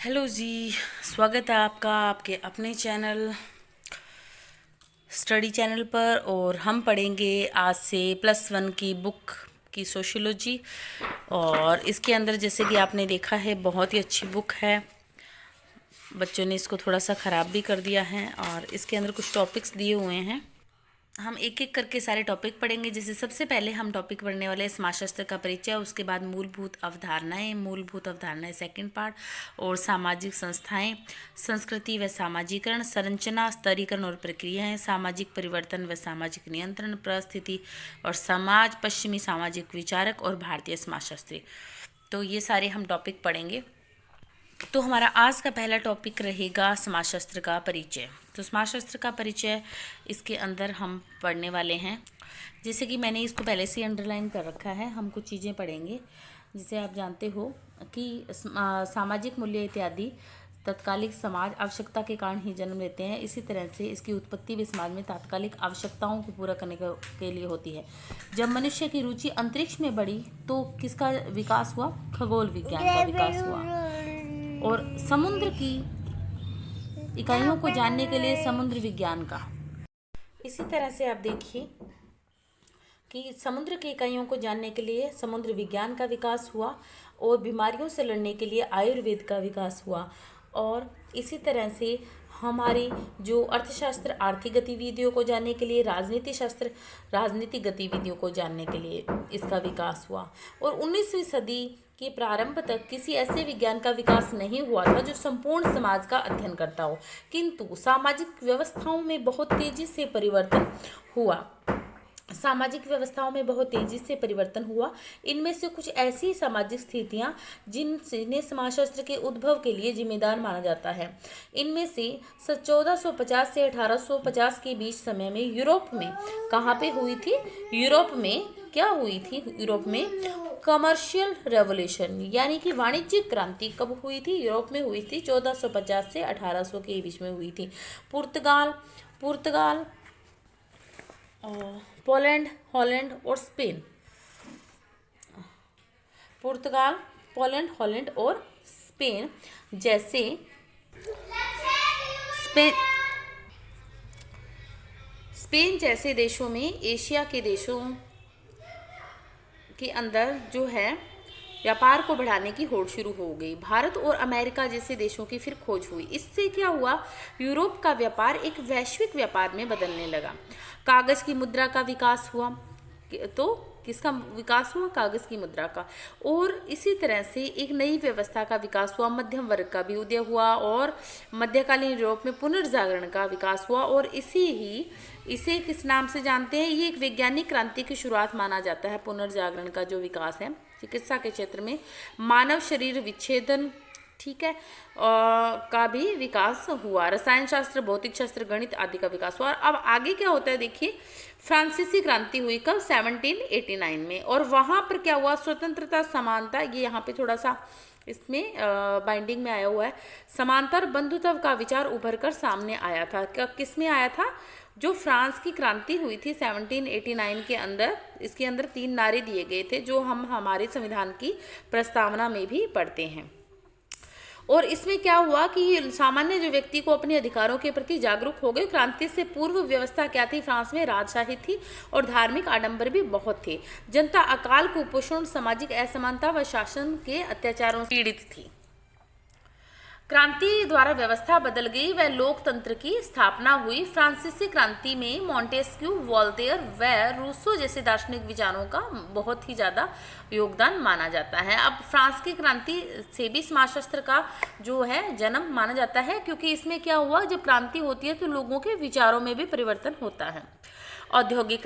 Hello जी। स्वागत है आपका आपके अपने चैनल स्टडी चैनल पर। और हम पढ़ेंगे आज से +1 की बुक की सोशियोलॉजी। और इसके अंदर जैसे कि आपने देखा है बहुत ही अच्छी बुक है। बच्चों ने इसको थोड़ा सा ख़राब भी कर दिया है और इसके अंदर कुछ टॉपिक्स दिए हुए हैं। हम एक एक करके सारे टॉपिक पढ़ेंगे। जैसे सबसे पहले हम टॉपिक पढ़ने वाले हैं समाजशास्त्र का परिचय, उसके बाद मूलभूत अवधारणाएं सेकंड पार्ट, और सामाजिक संस्थाएं, संस्कृति व सामाजिकरण, संरचना, स्तरीकरण और प्रक्रियाएं, सामाजिक परिवर्तन व सामाजिक नियंत्रण, परिस्थिति और समाज, पश्चिमी सामाजिक विचारक और भारतीय समाजशास्त्री। तो ये सारे हम टॉपिक पढ़ेंगे। तो हमारा आज का पहला टॉपिक रहेगा समाजशास्त्र का परिचय। तो समाजशास्त्र का परिचय इसके अंदर हम पढ़ने वाले हैं। जैसे कि मैंने इसको पहले से अंडरलाइन कर रखा है, हम कुछ चीज़ें पढ़ेंगे। जिसे आप जानते हो कि सामाजिक मूल्य इत्यादि तत्कालिक समाज आवश्यकता के कारण ही जन्म लेते हैं। इसी तरह से इसकी उत्पत्ति भी समाज में तात्कालिक आवश्यकताओं को पूरा करने के लिए होती है। जब मनुष्य की रुचि अंतरिक्ष में बढ़ी तो किसका विकास हुआ? खगोल विज्ञान का विकास हुआ। और समुद्र की इकाइयों को जानने के लिए समुद्र विज्ञान का। इसी तरह से आप देखिए कि समुद्र की इकाइयों को जानने के लिए समुद्र विज्ञान का विकास हुआ और बीमारियों से लड़ने के लिए आयुर्वेद का विकास हुआ। और इसी तरह से हमारी जो अर्थशास्त्र आर्थिक गतिविधियों को जानने के लिए, राजनीति शास्त्र राजनीतिक गतिविधियों को जानने के लिए इसका विकास हुआ। और 19वीं सदी के प्रारंभ तक किसी ऐसे विज्ञान का विकास नहीं हुआ था जो संपूर्ण समाज का अध्ययन करता हो, किंतु सामाजिक व्यवस्थाओं में बहुत तेजी से परिवर्तन हुआ। इनमें से कुछ ऐसी सामाजिक स्थितियां जिन्हें समाजशास्त्र के उद्भव के लिए जिम्मेदार माना जाता है। इनमें से 1450 से 1850 के बीच समय में यूरोप में कहाँ पे हुई थी? यूरोप में क्या हुई थी? यूरोप में कमर्शियल रेवोल्यूशन यानी कि वाणिज्यिक क्रांति कब हुई थी? यूरोप में हुई थी 1450 से 1800 के बीच में हुई थी। पुर्तगाल, पोलैंड, हॉलैंड और स्पेन। पुर्तगाल, पोलैंड, हॉलैंड और स्पेन जैसे स्पेन जैसे देशों में एशिया के देशों के अंदर जो है व्यापार को बढ़ाने की होड़ शुरू हो गई। भारत और अमेरिका जैसे देशों की फिर खोज हुई। इससे क्या हुआ? यूरोप का व्यापार एक वैश्विक व्यापार में बदलने लगा। कागज की मुद्रा का विकास हुआ। तो किसका विकास हुआ? कागज की मुद्रा का। और इसी तरह से एक नई व्यवस्था का विकास हुआ। मध्यम वर्ग का भी उदय हुआ और मध्यकालीन यूरोप में पुनर्जागरण का विकास हुआ। और इसे किस नाम से जानते हैं? ये एक वैज्ञानिक क्रांति की शुरुआत माना जाता है। पुनर्जागरण का जो विकास है चिकित्सा के क्षेत्र में मानव शरीर विच्छेदन, ठीक है, का भी विकास हुआ। रसायन शास्त्र, भौतिक शास्त्र, गणित आदि का विकास हुआ। अब आगे क्या होता है देखिए, फ्रांसीसी क्रांति हुई कब? 1789 में। और वहाँ पर क्या हुआ? स्वतंत्रता, समानता, ये यहाँ पे थोड़ा सा इसमें बाइंडिंग में आया हुआ है। समानता और बंधुत्व का विचार उभर कर सामने आया था। किस में आया था? जो फ्रांस की क्रांति हुई थी 1789 के अंदर, इसके अंदर 3 नारे दिए गए थे जो हम हमारे संविधान की प्रस्तावना में भी पढ़ते हैं। और इसमें क्या हुआ कि सामान्य जो व्यक्ति को अपने अधिकारों के प्रति जागरूक हो गए। क्रांति से पूर्व व्यवस्था क्या थी? फ्रांस में राजशाही थी और धार्मिक आडंबर भी बहुत थे। जनता अकाल, कुपोषण, सामाजिक असमानता व शासन के अत्याचारों से पीड़ित थी। क्रांति द्वारा व्यवस्था बदल गई व लोकतंत्र की स्थापना हुई। फ्रांसीसी क्रांति में मॉन्टेस्क्यू, वोल्टेयर व रूसो जैसे दार्शनिक विचारों का बहुत ही ज़्यादा योगदान माना जाता है। अब फ्रांस की क्रांति से भी समाजशास्त्र का जो है जन्म माना जाता है, क्योंकि इसमें क्या हुआ, जब क्रांति होती है तो लोगों के विचारों में भी परिवर्तन होता है। औद्योगिक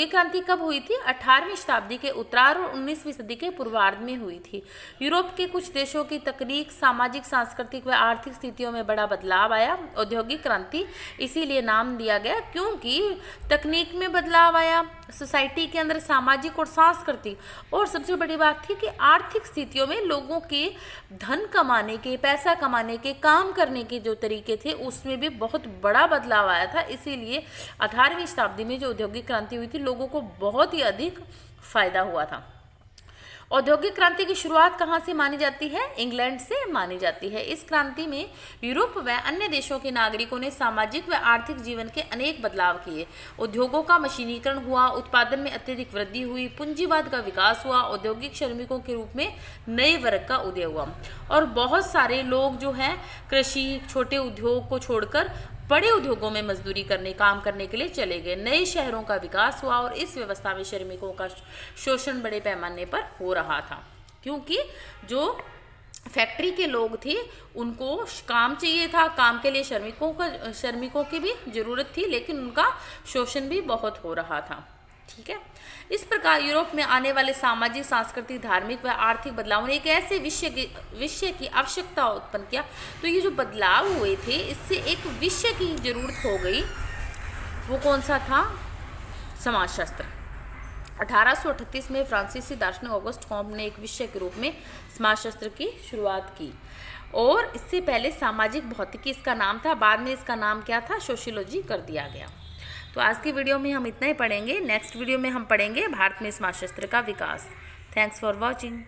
क्रांति कब हुई थी? 18वीं शताब्दी के उत्तरार्ध और 19वीं सदी के पूर्वार्ध में हुई थी। यूरोप के कुछ देशों की तकनीक, सामाजिक, सांस्कृतिक व आर्थिक स्थितियों में बड़ा बदलाव आया। औद्योगिक क्रांति इसीलिए नाम दिया गया क्योंकि तकनीक में बदलाव आया, सोसाइटी के अंदर सामाजिक और सांस्कृतिक, और सबसे बड़ी बात थी कि आर्थिक स्थितियों में लोगों के धन कमाने के, पैसा कमाने के, काम करने के जो तरीके थे उसमें भी बहुत बड़ा बदलाव आया था। इसीलिए 18वीं शताब्दी में जो औद्योगिक क्रांति हुई थी लोगों को बहुत ही अधिक फायदा हुआ था। औद्योगिक क्रांति की शुरुआत कहाँ से मानी जाती है? इंग्लैंड से मानी जाती है। इस क्रांति में यूरोप व अन्य देशों के नागरिकों ने सामाजिक व आर्थिक जीवन के अनेक बदलाव किए। उद्योगों का मशीनीकरण हुआ, उत्पादन में अत्यधिक वृद्धि हुई, पूंजीवाद का विकास हुआ, औद्योगिक श्रमिकों के रूप में नए वर्ग का उदय हुआ और बहुत सारे लोग जो हैं कृषि, छोटे उद्योग को छोड़कर बड़े उद्योगों में मजदूरी काम करने के लिए चले गए। नए शहरों का विकास हुआ और इस व्यवस्था में श्रमिकों का शोषण बड़े पैमाने पर हो रहा था, क्योंकि जो फैक्ट्री के लोग थे उनको काम चाहिए था, काम के लिए श्रमिकों की भी जरूरत थी, लेकिन उनका शोषण भी बहुत हो रहा था। ठीक है। इस प्रकार यूरोप में आने वाले सामाजिक, सांस्कृतिक, धार्मिक व आर्थिक बदलावों ने एक ऐसे विषय की आवश्यकता उत्पन्न किया। तो ये जो बदलाव हुए थे, इससे एक विषय की जरूरत हो गई। वो कौन सा था? समाजशास्त्र। 1838 में फ्रांसीसी दार्शनिक ऑगस्ट कॉम्ट ने एक विषय के रूप में समाजशास्त्र की शुरुआत की और इससे पहले सामाजिक भौतिकी इसका नाम था, बाद में इसका नाम क्या था? सोशियोलॉजी कर दिया गया। तो आज की वीडियो में हम इतना ही पढ़ेंगे। नेक्स्ट वीडियो में हम पढ़ेंगे भारत में समाजशास्त्र का विकास। Thanks for watching.